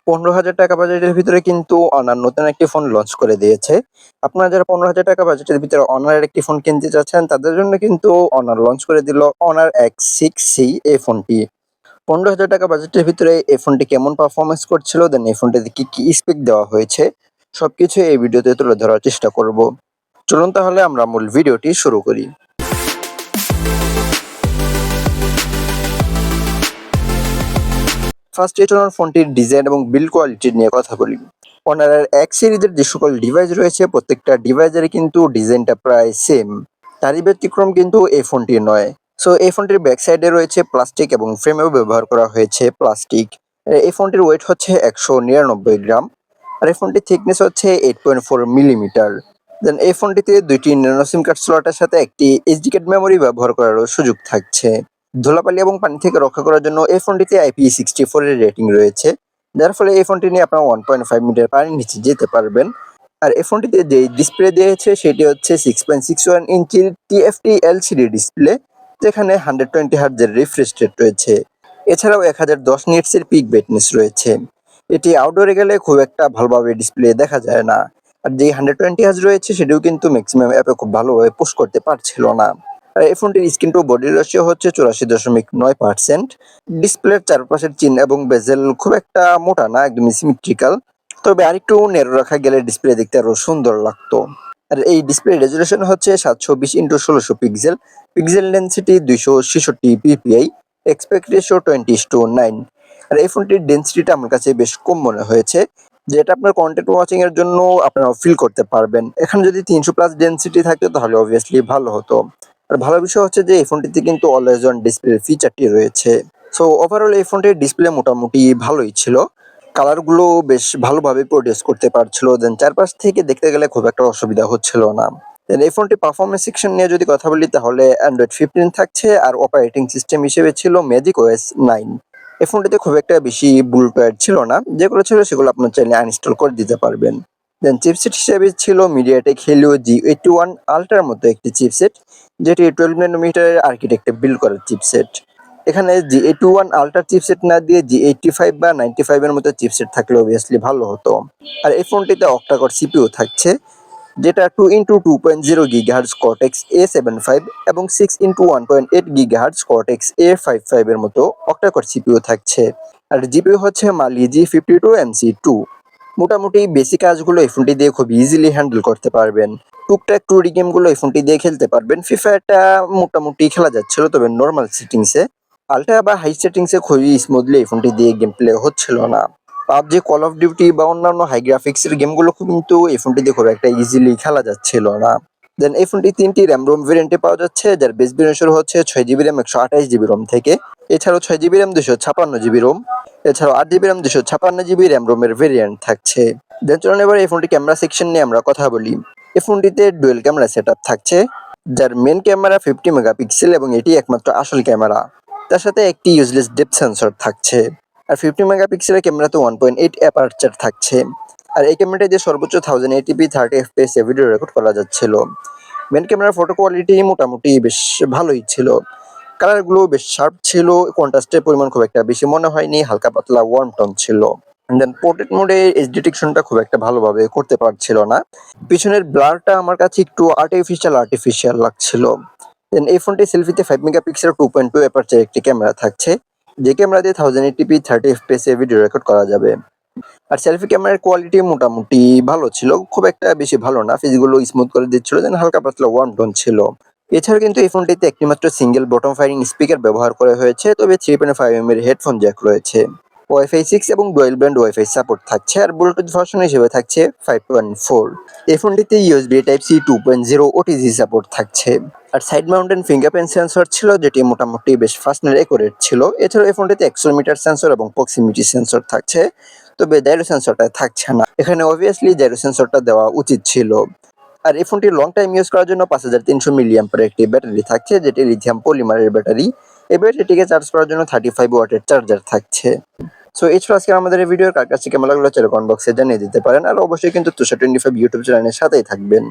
১৫,০০০ টাকা বাজেটের ভিতরে কিন্তু অনার নতুন একটি ফোন লঞ্চ করে দিয়েছে। আপনারা যারা ১৫,০০০ টাকা বাজেটের ভিতরে অনারের একটি ফোন কিনতে চাচ্ছেন তাদের জন্য কিন্তু অনার লঞ্চ করে দিল অনার X6C এই ফোনটি। ১৫,০০০ টাকা বাজেটের ভিতরে এই ফোনটি কেমন পারফরম্যান্স করছিল, দেন এই ফোনটিতে কি স্পেক দেওয়া হয়েছে সবকিছু এই ভিডিওতে তুলে ধরার চেষ্টা করব। চলুন তাহলে আমরা মূল ভিডিওটি শুরু করি। ফার্স্টে চলুন ফোনটির ডিজাইন এবং বিল্ড কোয়ালিটি নিয়ে কথা বলি। অনারের X সিরিজের যে সকল ডিভাইস রয়েছে প্রত্যেকটা ডিভাইসেরই কিন্তু ডিজাইনটা প্রায় সেম। তারই ব্যতিক্রম কিন্তু এই ফোনটি নয়। সো এই ফোনটির ব্যাক সাইডে রয়েছে প্লাস্টিক এবং ফ্রেমেও ব্যবহার করা হয়েছে প্লাস্টিক। এই ফোনটির ওয়েট হচ্ছে ১৯৯ গ্রাম। আর এই ফোনটির থিকনেস হচ্ছে 8.4 মিলিমিটার। দেন এই ফোনটিতে দুইটি ন্যানো সিম কার্ড স্লটের সাথে একটি এইচডি কার্ড মেমোরি ব্যবহার করারও সুযোগ থাকছে। ধুলাবালি এবং পানি থেকে রক্ষা করার জন্য এই ফোনটিতে IP64 এর রেটিং রয়েছে, যার ফলে এই ফোনটি নিয়ে আপনারা 1.5 মিটার পানির নিচে যেতে পারবেন। আর এই ফোনটিতে যে ডিসপ্লে দিয়েছে সেটি হচ্ছে 6.61 ইঞ্চির TFT LCD ডিসপ্লে, যেখানে 120 হার্টজের রিফ্রেশ রেট রয়েছে। এছাড়াও 1010 নিটসের পিক ব্রাইটনেস রয়েছে। এটি আউটডোরে গেলে খুব একটা ভালোভাবে ডিসপ্লে দেখা যায় না। আর যে 120 হার্টজ রয়েছে সেটিও কিন্তু ম্যাক্সিমাম অ্যাপে খুব ভালোভাবে পোস্ট করতে পারছিল না। আর এই ফোনটির স্ক্রিন টু বডি রেশিও হচ্ছে 84.9%। ডিসপ্লের চারপাশের চিহ্ন এবং বেজেল খুব একটা মোটা না, একদমই সিমেট্রিক্যাল। তবে আরেকটু ন্যারো রাখা গেলে ডিসপ্লে দেখতে আরো সুন্দর লাগতো। আর এই ডিসপ্লে রেজুলেশন হচ্ছে 720x1600 pixel, pixel density 266 PPI, expect ratio 20:9। আর এই ফোনটির ডেনসিটিটা আমার কাছে বেশ কম মনে হয়েছে, যেটা আপনার কন্টেন্ট ওয়াচিং এর জন্য আপনারা ফিল করতে পারবেন। এখানে যদি 300+ ডেনসিটি থাকতো তাহলে অবভিয়াসলি ভালো হতো। আর ভালো বিষয় হচ্ছে যে এই ফোনটিতে কিন্তু অলওয়েজ অন ডিসপ্লে ফিচারটি রয়েছে। সো ওভারঅল এই ফোনটির ডিসপ্লে মোটামুটি ভালোই ছিল। কালারগুলো বেশ ভালোভাবে প্রডিউস করতে পারছিল। দেন চারপাশ থেকে দেখতে গেলে খুব একটা অসুবিধা হচ্ছিল না। দেন এই ফোনটি পারফরম্যান্স সেকশন নিয়ে যদি কথা বলি তাহলে Android 15 থাকছে আর অপারেটিং সিস্টেম হিসেবে ছিল Magic OS 9। এই ফোনটিতে খুব একটা বেশি বুলটওয়্যার ছিল না, যেগুলো ছিল সেগুলো আপনার চাইলে আনইনস্টল করে দিতে পারবেন। দেন চিপসেট হিসেবে ছিল MediaTek Helio G81 Ultra-র মতো একটি চিপসেট, যেটি 12 ন্যানোমিটারের আর্কিটেক্টে বিল্ড করা চিপসেট। এখানে G81 Ultra চিপসেট না দিয়ে G85 বা 95 এর মতো চিপসেট থাকলে অবভিয়াসলি ভালো হতো। আর এই ফোনটিতে অক্টা-কোর CPU থাকছে, যেটা 2x2.0 GHz Cortex A75 এবং 6x1.8 GHz Cortex A55 এর মতো অক্টা-কোর CPU থাকছে। আর GPU হচ্ছে Mali G52MC2। মোটামুটি বেসিক কাজগুলো এই ফোনটি দিয়ে খুব ইজিলি হ্যান্ডেল করতে পারবেন। টুকটাক 2D গেমগুলো এই ফোনটি দিয়ে খেলতে পারবেন। ফিফাটা মোটামুটি খেলা যাচ্ছিল, তবে নর্মাল সেটিংসে। আলট্রা বা হাই সেটিংসে খুবই স্মুথলি এই ফোনটি দিয়ে গেম প্লে হচ্ছিল না। PUBG, কল অফ ডিউটি বা অন্যান্য হাই গ্রাফিক্সের গেমগুলো কিন্তু এই ফোনটি দিয়ে খুব একটা ইজিলি খেলা যাচ্ছিল না। দেন এই ফোনটি 3টি র্যাম রোম ভেরিয়েন্টে পাওয়া যাচ্ছে, যার বেস ভেরিয়েন্ট শুরু হচ্ছে 6GB র্যাম 128GB রোম থেকে। এছাড়াও 6GB র্যাম 256GB রোম, এছাড়াও 8GB র্যাম 256GB র্যাম রোমের ভেরিয়েন্ট থাকছে। দেন চলুন এবার এই ফোনটি ক্যামেরা সেকশন নিয়ে আমরা কথা বলি। এই ফোনটিতে ডুয়েল ক্যামেরা সেটআপ থাকছে, যার মেন ক্যামেরা 50 মেগাপিক্সেল এবং এটি একমাত্র আসল ক্যামেরা। তার সাথে একটি ইউজলেস ডেপথ সেন্সর থাকছে। আর 50 মেগাপিক্সেলের ক্যামেরাতে 1.8 অ্যাপারচার থাকছে। আর এই ক্যামেরাটি দিয়ে সর্বোচ্চ 1080p 30fps এ ভিডিও রেকর্ড করা যাচ্ছিল। মেন ক্যামেরার ফটো কোয়ালিটি মোটামুটি বেশ ভালোই ছিল। কালারগুলো বেশ শার্প ছিল, কন্ট্রাস্টের পরিমাণ খুব একটা বেশি মনে হয়নি, হালকা পাতলা ওয়ার্ম টোন ছিল। দেন পোর্ট্রেট মোডে এজ ডিটেকশনটা খুব একটা ভালোভাবে করতে পারছিল না। পিছনের ব্লারটা আমার কাছে একটু আর্টিফিশিয়াল লাগছিল। দেন এই ফোনটি সেলফিতে 5 মেগাপিক্সেল 2.2 অ্যাপারচার একটি ক্যামেরা থাকছে, যে ক্যামেরা দিয়ে 1080p 30fps এ ভিডিও রেকর্ড করা যাবে। আর সেলফি ক্যামেরার কোয়ালিটি মোটামুটি ভালো ছিল, খুব একটা বেশি ভালো না, ফেসগুলো স্মুথ করে দিচ্ছিল, দেন হালকা পাতলা ওয়ার্ম টোন ছিল। এছাড়াও কিন্তু এই ফোনটিতে একটিমাত্র সিঙ্গেল বটম ফায়ারিং স্পিকার ব্যবহার করা হয়েছে, তবে 3.5mm এর হেডফোন জ্যাক রয়েছে। ওয়াইফাই 6 এবং ডুয়াল ব্যান্ড ওয়াইফাই সাপোর্ট থাকছে, আর ব্লুটুথ ভার্সন হিসেবে থাকছে 5.4। এই ফোনটিতে USB Type-C 2.0 OTG সাপোর্ট থাকছে। আর সাইড মাউন্টেন ফিঙ্গারপ্রিন্ট সেন্সর ছিল, যেটি মোটামুটি বেশ ফাস্ট এন্ড অ্যাকুরেট ছিল। এছাড়াও এই ফোনটিতে অ্যাক্সেলেরোমিটার সেন্সর এবং প্রক্সিমিটি সেন্সর থাকছে, তবে জাইরো সেন্সরটা থাকছে না। এখানে অবভিয়াসলি জাইরো সেন্সরটা দেওয়া উচিত ছিল। আর এই ফোনটি লং টাইম ইউজ করার জন্য 5300 মিলিঅ্যাম্পিয়ারের একটি ব্যাটারি থাকছে, যেটি লিথিয়াম পলিমারের ব্যাটারি। এই ব্যাটারিটিকে চার্জ করার জন্য 35 ওয়াটের চার্জার থাকছে। সো এই ছিল আজকে আমাদের এই ভিডিওর। কার কাছে কেমন লাগলো চলো কমেন্ট বক্সে জানিয়ে দিতে পারেন। আর অবশ্যই কিন্তু তুষার 25 ইউটিউব চ্যানেলের সাথেই থাকবেন।